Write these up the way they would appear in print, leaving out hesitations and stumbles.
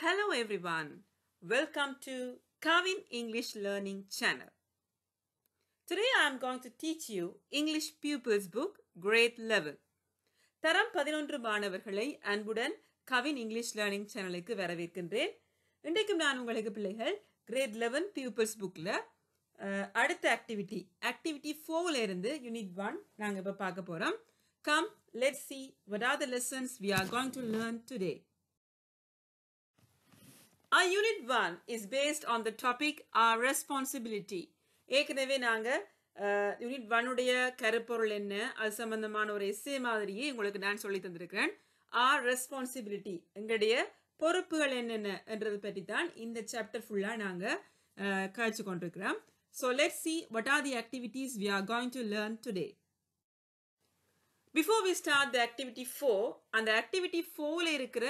Hello everyone. Welcome to Kavin English Learning Channel. Today I am going to teach you English Pupils Book Grade 11. தரம் 11 மாணவர்களை அன்புடன் Kavin English learning சேனலுக்கு வரவேற்கின்றேன். இன்றைக்கும் நான் உங்களுக்கு பிள்ளைகள் கிரேட் 11 பியூப்பிள்ஸ் புக்கில் அடுத்த ஆக்டிவிட்டி 4ல இருந்து யூனிட் 1 நாங்கள் இப்போ பார்க்க போகிறோம். Come, let's see what are the lessons we are going to learn today. Our Unit 1 is based on the topic our responsibility. ஏற்கனவே நாங்கள் யூனிட் 1 உடைய கருப்பொருள் என்ன அது சம்பந்தமான ஒரு எஸ்ஸே மாதிரியே உங்களுக்கு நான் சொல்லி தந்திருக்கிறேன். our responsibility எங்களுடைய பொறுப்புகள் என்னென்ன என்றதை பற்றி தான் இந்த சாப்டர் ஃபுல்லாக நாங்கள் கழிச்சு கொண்டிருக்கிறோம். So let's see what are the activities we are going to learn today. Before we start the activity 4, அந்த activity 4ல இருக்கிற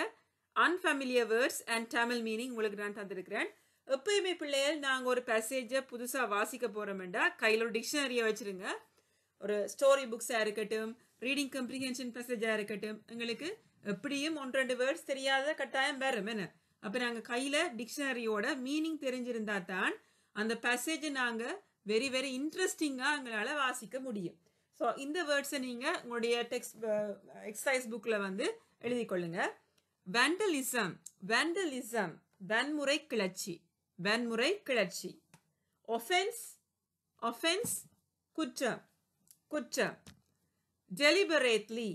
unfamiliar words and Tamil meaning உங்களுக்கு நான் தந்திருக்கிறேன். எப்பயுமே பிள்ளைகள் நாங்கள் ஒரு பேசேஜை புதுசாக வாசிக்க போகிறோம்டா கையில் ஒரு டிக்ஷனரியை வச்சுருங்க. ஒரு ஸ்டோரி புக்ஸாக இருக்கட்டும், ரீடிங் கம்ப்ரிஹென்ஷன் பேசேஜாக இருக்கட்டும், எங்களுக்கு எப்படியும் 1-2 வேர்ட்ஸ் தெரியாத கட்டாயம் வரும் என்ன. அப்போ நாங்கள் கையில் டிக்ஷனரியோட மீனிங் தெரிஞ்சிருந்தா தான் அந்த பேசேஜை நாங்கள் வெரி வெரி இன்ட்ரெஸ்டிங்காக எங்களால் வாசிக்க முடியும். ஸோ இந்த வேர்ட்ஸை நீங்கள் உங்களுடைய எக்ஸசைஸ் புக்கில் வந்து எழுதி கொள்ளுங்க. vandalism வன்முறை கிளர்ச்சி. offense குற்றம். deliberately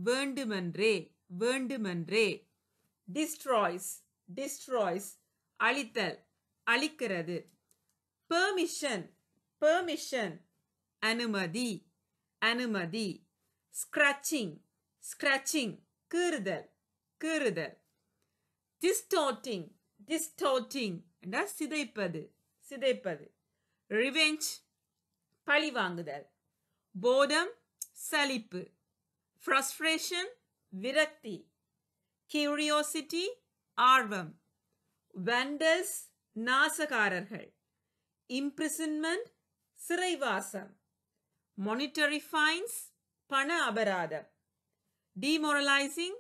வேண்டுமென்றே. destroys அழிக்கிறது. permission அனுமதி. scratching கீறுதல். distorting என்றால் சிதைப்பது. revenge பழிவாங்குதல். boredom சலிப்பு. frustration விரக்தி. curiosity ஆர்வம். vandals நாசகாரர்கள். imprisonment சிறைவாசம். monetary fines பண அபராதம். demoralizing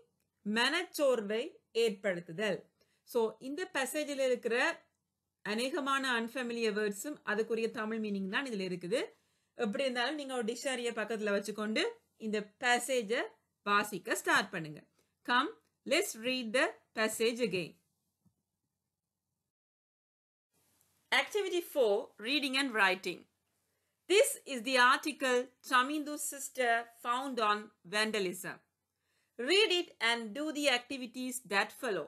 மனச்சோர்வை ஏற்படுத்துதல். ஸோ இந்த பேசேஜில் இருக்கிற அநேகமான அன்ஃபேமிலியர் வேர்ட்ஸும் அதுக்குரிய தமிழ் மீனிங் தான் இதில் இருக்குது. எப்படி இருந்தாலும் நீங்கள் ஒரு டிக்ஷனரியை பக்கத்தில் வச்சுக்கொண்டு இந்த பேசேஜை வாசிக்க ஸ்டார்ட் பண்ணுங்க. Come, let's read the passage again. Activity 4, Reading and Writing. This is the article Chamindu's sister found on vandalism. Read it and do the activities that follow.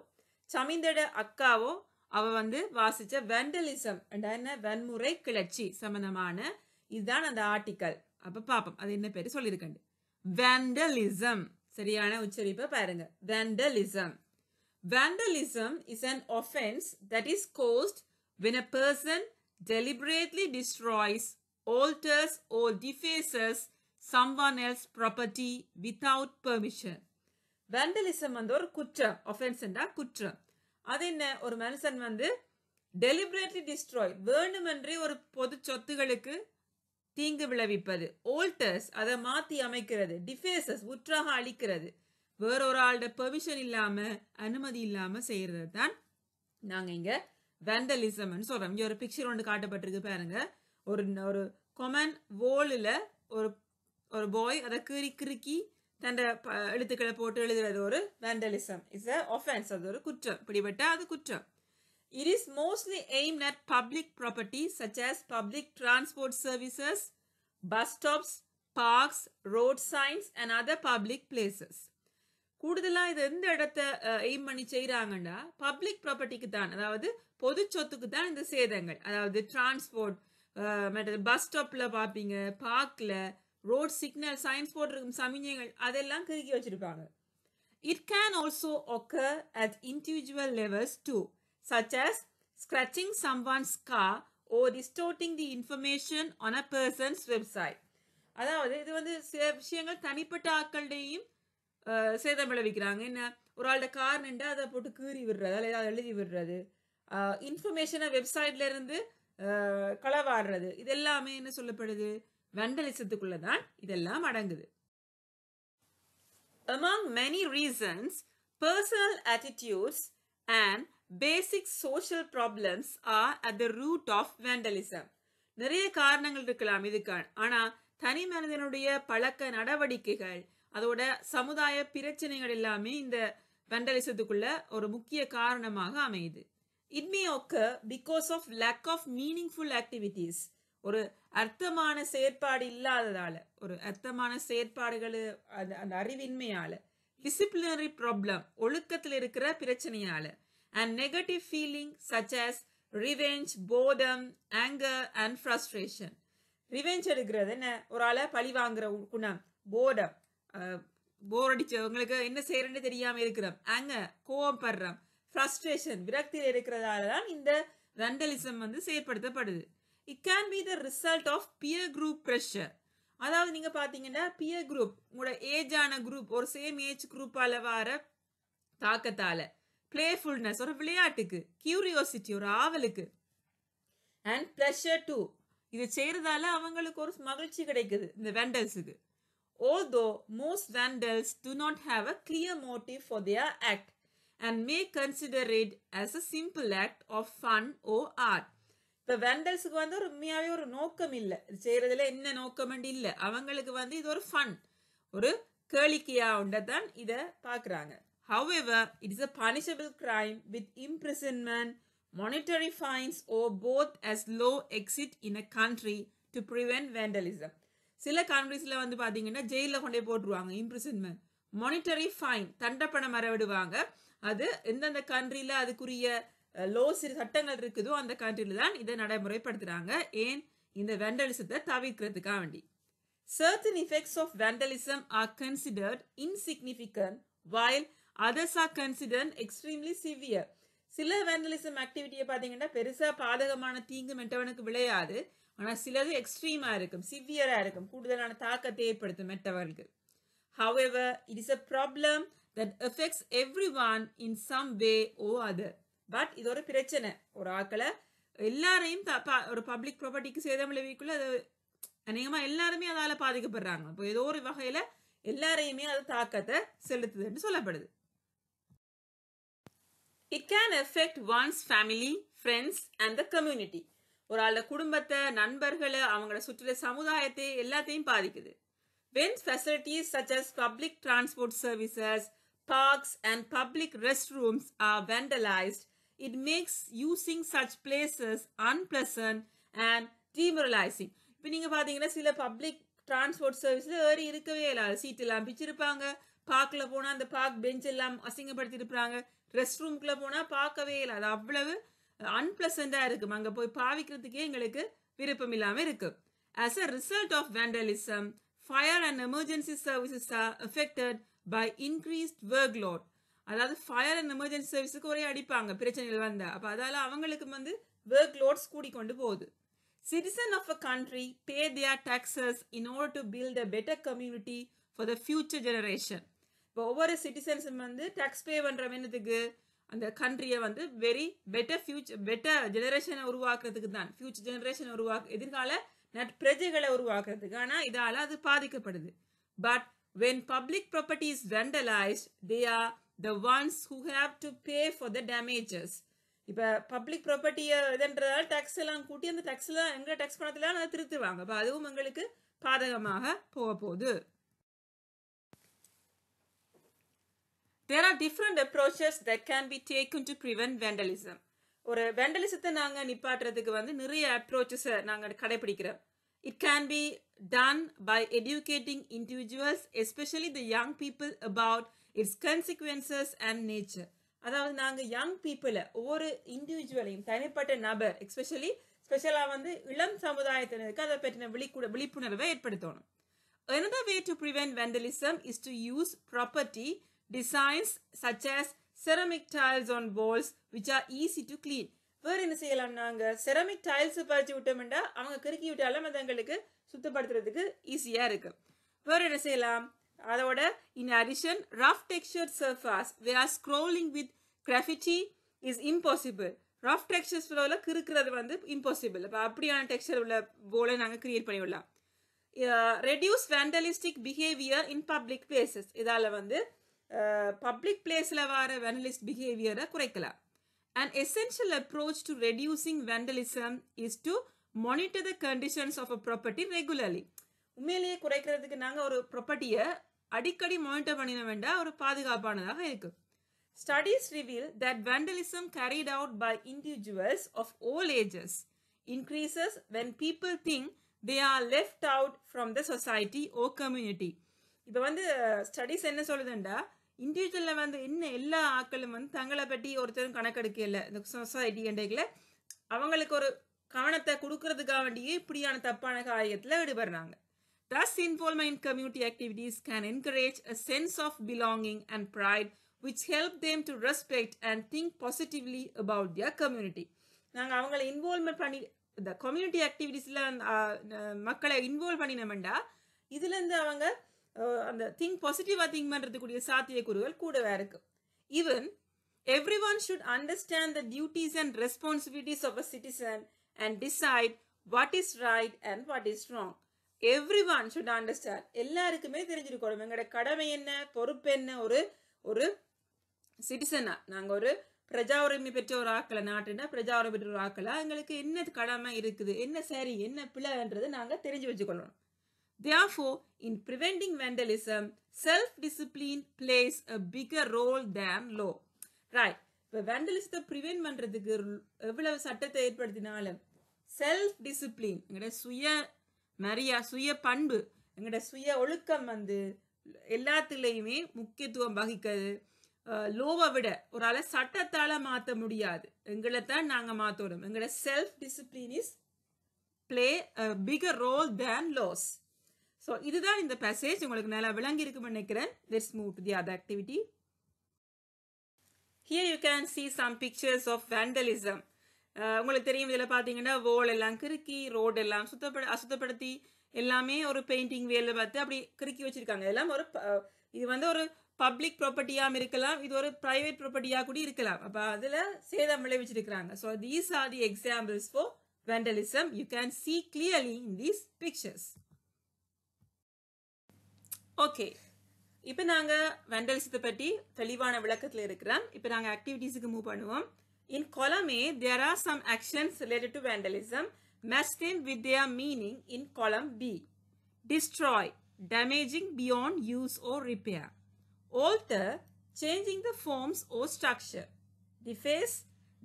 சமிந்தோட அக்காவோ அவ வந்து வாசிச்ச vandalism என்ன வன்முறை கிளர்ச்சி சம்பந்தமான இதுதான் அந்த ஆர்டிக்கல். அப்ப பாப்போம் அது என்ன பேரு சொல்லியிருக்கேன். vandalism சரியான உச்சரிப்பை பாருங்க. vandalism is an offense that is caused when a person deliberately destroys, alters or defaces someone else's property without permission. vandalism வந்து ஒரு குற்றம். offense குற்றம். அது என்ன, ஒரு மனுஷன் வந்து deliberately destroy வேண்டுமென்றே ஒரு பொது சொத்துகளுக்கு தீங்கு விளைவிப்பது. alters அதை மாற்றி அமைக்கிறது. defaces முற்றாக அழிக்கிறது. வேறொரு ஆளோட பெர்மிஷன் இல்லாம அனுமதி இல்லாம செய்யறது தான் நாங்க இங்க vandalism சொல்றோம். இங்க ஒரு பிக்சர் ஒன்று காட்டப்பட்டிருக்கு பாருங்க. ஒரு கொமன் வோலில் ஒரு பாய் அதை கிறுக்கி தன் எழுத்துக்களை போட்டு எழுதுறது ஒரு vandalism is a offense. அது ஒரு குற்றம். இப்படிப்பட்ட அது குற்றம். It is mostly aimed at public property such as public transport services, bus stops, parks, road signs and other public places. கூடுதலா இது எந்த இடத்தை எய்ம் பண்ணி செய்யறாங்கன்னா பப்ளிக் ப்ராப்பர்ட்டிக்கு தான், அதாவது பொது சொத்துக்கு தான் இந்த சேதங்கள். அதாவது டிரான்ஸ்போர்ட், பஸ் ஸ்டாப்ல பாப்பீங்க, பார்க்ல, ரோட் சிக்னல், சைன்ஸ் போர்ட் இருக்கும் சமிஞ்சைகள் அதெல்லாம் கிறுக்கி வச்சிருப்பாங்க. It can also occur at individual levels too, such as scratching someone's car or distorting the information on a person's website. அதாவது இது வந்து சில விஷயங்கள் தனிப்பட்ட ஆட்கள்டையும் சேதம் விளைவிக்கிறாங்க. என்ன, ஒரு ஆளோட கார் நின்று அதை போட்டு கீறி விடுறது, அல்லது அதை எழுதி விடுறது, இன்ஃபர்மேஷனை வெப்சைட்ல இருந்து களவாடுறது, இது எல்லாமே என்ன சொல்லப்படுது, vandalismத்துக்குள்ளதான் இதெல்லாம் அடங்குது. Among many reasons, Personal attitudes and basic social problems are at the root of vandalism. நிறைய காரணங்கள் இருக்கலாம் இதுக்கான. ஆனா தனி மனிதனுடைய பழக்க நடவடிக்கைகள் அதோட சமுதாய பிரச்சனைகள் எல்லாமே இந்த vandalismத்துக்குள்ள ஒரு முக்கிய காரணமாக அமையுது. It may occur because of lack of meaningful activities. ஒரு அர்த்தமான செயற்பாடு இல்லாததால, ஒரு அர்த்தமான செயற்பாடுகள் அந்த அறிவின்மையால, disciplinary problem ஒழுக்கத்தில் இருக்கிற பிரச்சனையால, and negative feeling such as revenge, boredom, anger and frustration. Revenge எடுக்கிறது என்ன, ஒரு ஆளை பழி வாங்குற குணம், போர்டம், போர் அடிச்சவங்களுக்கு என்ன செய்யறன்னு தெரியாம இருக்கிறோம், அங்க கோவப்படுறோம், ஃப்ரஸ்ட்ரேஷன் விரக்தியில் இருக்கிறதால தான் இந்த vandalism வந்து செயற்படுத்தப்படுது. It can be the result of peer group pressure. அதாவது நீங்க பாத்தீங்கன்னா பியர் குரூப், உங்களோட ஏஜான குரூப், ஒரு சேம் ஏஜ் குரூப்பால வர தாக்கத்தால, பிளேஃபுல்னஸ் ஒரு விளையாட்டுக்கு, கியூரியோசிட்டி ஒரு ஆவலுக்கு, அண்ட் பிளஷர் டூ இது செய்யறதால அவங்களுக்கு ஒரு மகிழ்ச்சி கிடைக்குது இந்த vandalsக்கு. Although most vandals do not have a clear motive for their act and may consider it as a simple act of fun or art. இப்போ vandalsக்கு வந்து ஒரு உண்மையாவே ஒரு நோக்கம் இல்லை, இது செய்யறதுல என்ன நோக்கம் இல்லை, அவங்களுக்கு வந்து இது ஒரு ஃபன், ஒரு கேளிக்கையா உண்டதான் இதை பார்க்குறாங்க. However, it is a punishable crime with imprisonment, monetary fines or both as law exist in a country to prevent vandalism. சில கண்ட்ரீஸ்ல வந்து பாத்தீங்கன்னா ஜெயில கொண்டே போட்டுருவாங்க, இம்ப்ரிசன்மெண்ட், மானிட்டரி ஃபைன் தண்டப்பணம் மறவிடுவாங்க. அது எந்தெந்த கண்ட்ரில அதுக்குரிய லோஸ் சட்டங்கள் இருக்குதோ அந்த கண்ட்ரில தான் இதை நடைமுறைப்படுத்துறாங்க. ஏன், இந்த vandalismத்தை தவிர்க்கிறதுக்காக வேண்டி. Certain effects of vandalism are considered insignificant while others are considered extremely severe. சில vandalism ஆக்டிவிட்டியை பார்த்தீங்கன்னா பெருசா பாதகமான தீங்கு மெட்டவனுக்கு விளையாது, ஆனால் சிலது எக்ஸ்ட்ரீமா இருக்கும், சிவியரா இருக்கும், கூடுதலான தாக்கத்தை ஏற்படுத்தும் மெட்டவர்களுக்கு. However, it is a problem that affects everyone in some way or other. But இது ஒரு பிரச்சனை, ஒரு ஆக்களை எல்லாரையும் ஒரு பப்ளிக் ப்ராப்பர்ட்டிக்கு சேதம் விளைவிக்குள்ள அது அநேகமா எல்லாருமே அதால பாதிக்கப்படுறாங்க. இப்போ ஏதோ ஒரு வகையில எல்லாரையுமே அது தாக்கத்தை செலுத்துதுன்னு சொல்லப்படுது. It can affect one's family, friends and the community. ஒரு ஆளோட குடும்பத்தை, நண்பர்களை, அவங்களோட சுற்றுலா சமுதாயத்தை எல்லாத்தையும் பாதிக்குது. When facilities such as public transport services, parks and public restrooms are vandalized, it makes using such places unpleasant and demoralizing. இப்போ நீங்க பாத்தீங்கன்னா சில பப்ளிக் டிரான்ஸ்போர்ட் சர்வீஸ்ல ஏறி இருக்கவே இல்லாது, சீட் எல்லாம் பிச்சிருப்பாங்க, பார்க்ல போனா அந்த பார்க் பெஞ்ச் எல்லாம் அசிங்கப்படுத்தி இருப்பாங்க, ரெஸ்ட் ரூம்குள்ள போனா பார்க்கவே இல்லை, அது அவ்வளவு அன்பிளசண்டா இருக்கும், அங்க போய் பாவிக்கிறதுக்கே எங்களுக்கு விருப்பம் இல்லாம இருக்கு. As a result of vandalism, fire and emergency services are affected by increased workload. அதாவது ஃபயர் அண்ட் எமர்ஜென்சி சர்வீஸுக்கு ஒரே அடிப்பாங்க பிரச்சனைகள் வந்தா, அப்ப அதால அவங்களுக்கு வந்து ஒர்க் லோட்ஸ் கூடிக்கொண்டு போகுது. Citizens of a country pay their taxes in order to build a better community for the future generation. இப்போ ஒவ்வொரு சிட்டிசன்ஸும் வந்து டாக்ஸ் பே பண்ற என்னத்துக்கு, அந்த கண்ட்ரியை வந்து வெரி பெட்டர் ஜெனரேஷனை உருவாக்குறதுக்கு தான், ஃபியூச்சர் ஜெனரேஷனை எதிர்கால பிரஜைகளை உருவாக்குறதுக்கு. ஆனா இதால அது பாதிக்கப்படுது. But when public property is vandalized, they are the ones who have to pay for the damages. இப்ப பப்ளிக் ப்ராப்பர்ட்டியை இதுன்றதால டாக்ஸ் எல்லாம் கூட்டி அந்த டாக்ஸ் எல்லாம் எங்க டாக்ஸ் பணத்துல அதை திருத்துவாங்க, அப்ப அதுவும் எங்களுக்கு பாதகமாக போக போகுது. There are different approaches that can be taken to prevent vandalism. ஒரு vandalismத்தை நாங்க நிப்பாட்டுறதுக்கு வந்து நிறைய approaches நாங்க கடைபிடிக்கிறோம். It can be done by educating individuals, especially the young people, about its consequences and nature. அதாவது நாங்க யங் பீப்புளை, ஒவ்வொரு இண்டிவிஜுவலையும் தனிப்பட்ட நபர் ஸ்பெஷலா வந்து இளம் சமுதாயத்தினருக்கு அதை பற்றின விழிப்புணர்வை ஏற்படுத்தணும். Another way to prevent vandalism is to use property designs such as ceramic tiles on walls which are easy to clean. வேற என்ன செய்யலாம், நாங்க செரமிக் டைல்ஸ் பறிச்சு விட்டோம்னா அவங்க கிறுக்கி விட்டாலும் அது எங்களுக்கு சுத்தப்படுத்துறதுக்கு ஈஸியா இருக்கு. வேற என்ன செய்யலாம், அதோட in addition, rough textured surface where scrolling with graffiti is impossible. rough textures உள்ள கிறுக்கிறது வந்து impossible. அப்ப அப்படியான டெக்ஸ்சர் உள்ள போல நாங்க கிரியேட் பண்ணி விடலாம். reduce vandalistic behavior in public places. இதால வந்து பப்ளிக் பிளேஸில் வர vandalist பிஹேவியரை குறைக்கலாம். An essential approach to reducing vandalism is to monitor the conditions of a property regularly. உண்மையிலேயே குறைக்கிறதுக்கு நாங்கள் ஒரு ப்ராப்பர்ட்டியை அடிக்கடி மானிட்டர் பண்ணிட வேண்டாம், ஒரு பாதுகாப்பானதாக இருக்கு. Studies reveal that vandalism carried out by individuals of all ages increases when people think they are left out from the society or community. இப்போ வந்து ஸ்டடிஸ் என்ன சொல்லுதுண்டா, இண்டிவிஜுவலில் வந்து என்ன எல்லா ஆட்களும் வந்து தங்களை பற்றி ஒருத்தரும் கணக்கெடுக்க இல்லை, இந்த சொசைட்டி என்றைக்குல அவங்களுக்கு ஒரு கவனத்தை கொடுக்கறதுக்காக வேண்டியே இப்படியான தப்பான காரியத்தில் ஈடுபடுறாங்க. Thus, involvement in community activities can encourage a sense of belonging and pride, which help them to respect and think positively about their community. நாங்கள் அவங்களை இன்வால்வ்மெண்ட் பண்ணி இந்த கம்யூனிட்டி ஆக்டிவிட்டீஸில் மக்களை இன்வால்வ் பண்ணினோம்டா இதுலேருந்து அவங்க அந்த பாசிட்டிவாக திங்க் பண்ணுறதுக்குரிய சாத்தியக்கூறுகள் கூடவே இருக்கு. Even everyone should understand the duties and responsibilities of a citizen and decide what is right and what is wrong. Everyone should understand, எல்லாருக்குமே தெரிஞ்சிருக்கணும் எங்களோட கடமை என்ன, பொறுப்பு என்ன. ஒரு சிட்டிசனா நாங்கள் ஒரு பிரஜா உரிமை பெற்ற ஒரு ஆக்களை, நாட்டுனா பிரஜா உரிமை பெற்ற ஒரு ஆக்களா எங்களுக்கு என்ன கடமை இருக்குது, என்ன சரி என்ன பிள்ளைன்றது நாங்கள் தெரிஞ்சு வச்சுக்கொள்ளணும். Therefore, in preventing vandalism, self-discipline plays a bigger role than law. Right. இப்போ vandalism ப்ரிவென்ட் பண்ணுறதுக்கு எவ்வளவு சட்டத்தை ஏற்படுத்தினாலும் செல்ஃப் டிசிப்ளின், எங்களோட சுய பண்பு, எங்களோட சுய ஒழுக்கம் வந்து எல்லாத்துலேயுமே முக்கியத்துவம் வகிக்கிறது. லோவை விட ஒரு ஆளை சட்டத்தால் மாற்ற முடியாது, எங்களை தான் நாங்கள் மாற்றணும். எங்களோட self discipline is play a bigger role than laws. So இதுதான் இந்த பேசேஜ், உங்களுக்கு நல்லா விளங்கி இருக்குன்னு நினைக்கிறேன். Let's move to the other activity. Here you can see some pictures of vandalism. உங்களுக்கு தெரியும், இதில் பார்த்தீங்கன்னா வோல் எல்லாம் கிறுக்கி, ரோடு எல்லாம் அசுத்தப்படுத்தி எல்லாமே ஒரு பெயிண்டிங் வேலை பார்த்து அப்படி கிறுக்கி வச்சிருக்காங்க. எல்லாம் இது வந்து ஒரு பப்ளிக் ப்ராப்பர்ட்டியாகவும் இருக்கலாம், இது ஒரு ப்ரைவேட் ப்ராப்பர்ட்டியாக கூட இருக்கலாம். அப்போ அதில் சேதம் விளைவிச்சிருக்கிறாங்க. So these are the examples for vandalism. You can see clearly in these pictures. Okay, இப்போ நாங்கள் vandalism பற்றி தெளிவான விளக்கத்தில் இருக்கிறோம். இப்போ நாங்கள் ஆக்டிவிட்டீஸுக்கு மூவ் பண்ணுவோம். In column A, there are some actions related to vandalism. Match them with their meaning in column B. Destroy, damaging beyond use or repair. Alter, changing the forms or structure. Deface,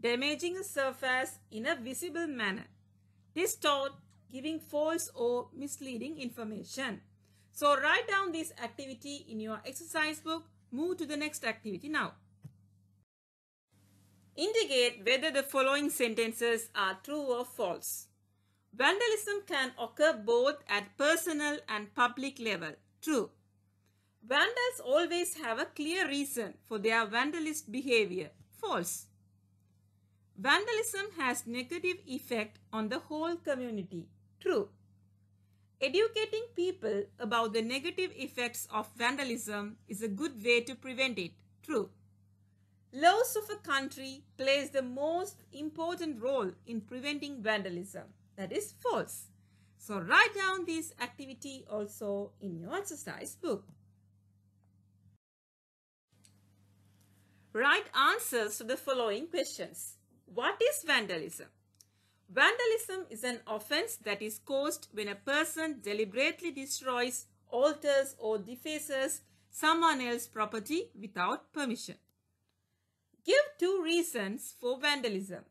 damaging a surface in a visible manner. Distort, giving false or misleading information. So write down this activity in your exercise book. Move to the next activity now. Indicate whether the following sentences are true or false. Vandalism can occur both at personal and public level. True. Vandals always have a clear reason for their vandalist behavior. False. Vandalism has negative effect on the whole community. True. Educating people about the negative effects of vandalism is a good way to prevent it. True. Laws of a country plays the most important role in preventing vandalism. That is false. So write down this activity also in your exercise book. Write answers to the following questions. What is vandalism? Vandalism is an offense that is caused when a person deliberately destroys, alters or defaces someone else's property without permission. Give two reasons for vandalism: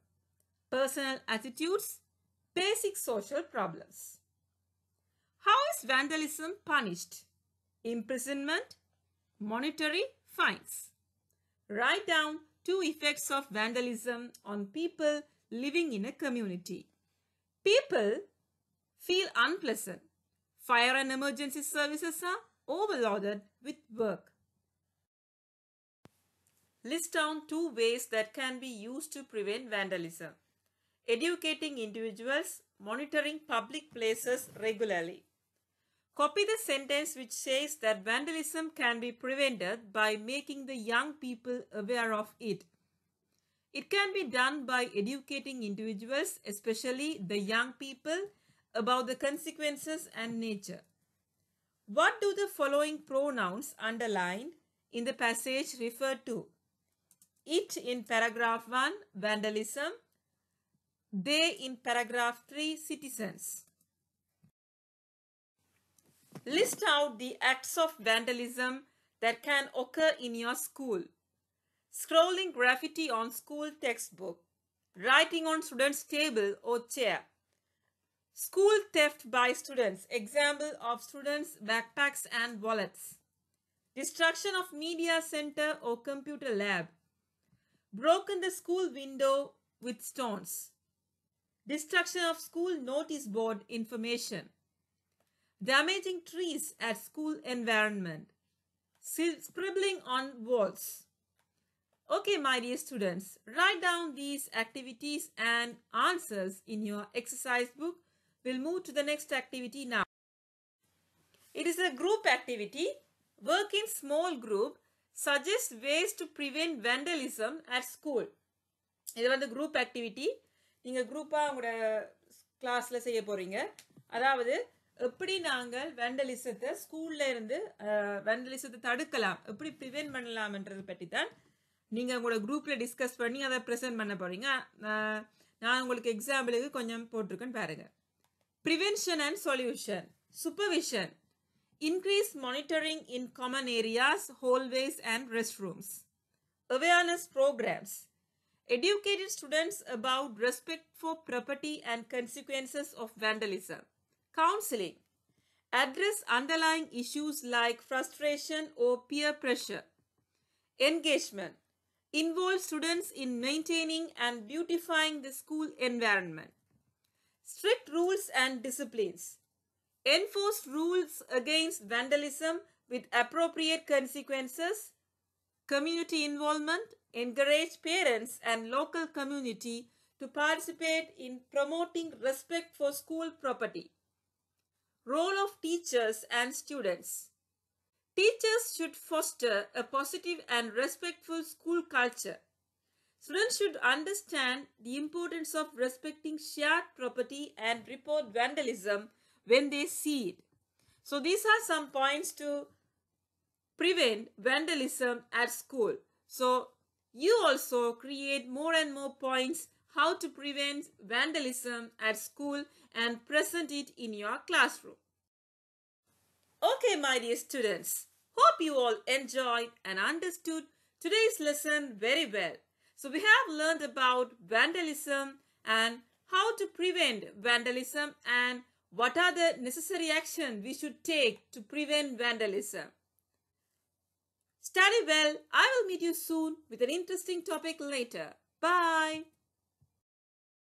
personal attitudes, basic social problems. How is vandalism punished? Imprisonment, monetary fines. Write down two effects of vandalism on people living in a community. People feel unpleasant. Fire and emergency services are overloaded with work. List down two ways that can be used to prevent vandalism: educating individuals, monitoring public places regularly. Copy the sentence which says that vandalism can be prevented by making the young people aware of it. It can be done by educating individuals, especially the young people, about the consequences and nature. What do the following pronouns underlined in the passage referred to. It in paragraph 1, vandalism. They in paragraph 3, citizens. List out the acts of vandalism that can occur in your school. Scrolling graffiti on school textbook. Writing on students' table or chair. School theft by students. Example of students' backpacks and wallets. Destruction of media center or computer lab. Broken the school window with stones. Destruction of school notice board information. Damaging trees at school environment. Scribbling on walls. Okay, my dear students, write down these activities and answers in your exercise book. We'll move to the next activity now. It is a group activity. Work in small group. Suggest ways to prevent vandalism at school. இது வந்து group activity. நீங்கள் குரூப்பாக உங்களோட கிளாஸில் செய்ய போகிறீங்க. அதாவது எப்படி நாங்கள் வேண்டலிசத்தை ஸ்கூலில் இருந்து வேண்டலிசத்தை தடுக்கலாம், எப்படி ப்ரிவென்ட் பண்ணலாம்ன்றது பற்றி தான் நீங்கள் உங்களோட குரூப்பில் டிஸ்கஸ் பண்ணி அதை ப்ரெசென்ட் பண்ண போகிறீங்க. நான் உங்களுக்கு எக்ஸாம்பிளுக்கு கொஞ்சம் போட்டிருக்கேன்னு பாருங்கள். Prevention and solution. Supervision. Increase monitoring in common areas, hallways and restrooms. Awareness programs. Educated students about respect for property and consequences of vandalism. Counseling. Address underlying issues like frustration or peer pressure. Engagement. Involve students in maintaining and beautifying the school environment. Strict rules and disciplines. Enforce rules against vandalism with appropriate consequences. Community involvement. Encourage parents and local community to participate in promoting respect for school property. Role of teachers and students. Teachers should foster a positive and respectful school culture. Students should understand the importance of respecting shared property and report vandalism when they see it. So these are some points to prevent vandalism at school. So you also create more and more points how to prevent vandalism at school and present it in your classroom. Okay, my dear students, hope you all enjoyed and understood today's lesson very well. So we have learned about vandalism and how to prevent vandalism and what are the necessary actions we should take to prevent vandalism. Study well. I will meet you soon with an interesting topic later. Bye.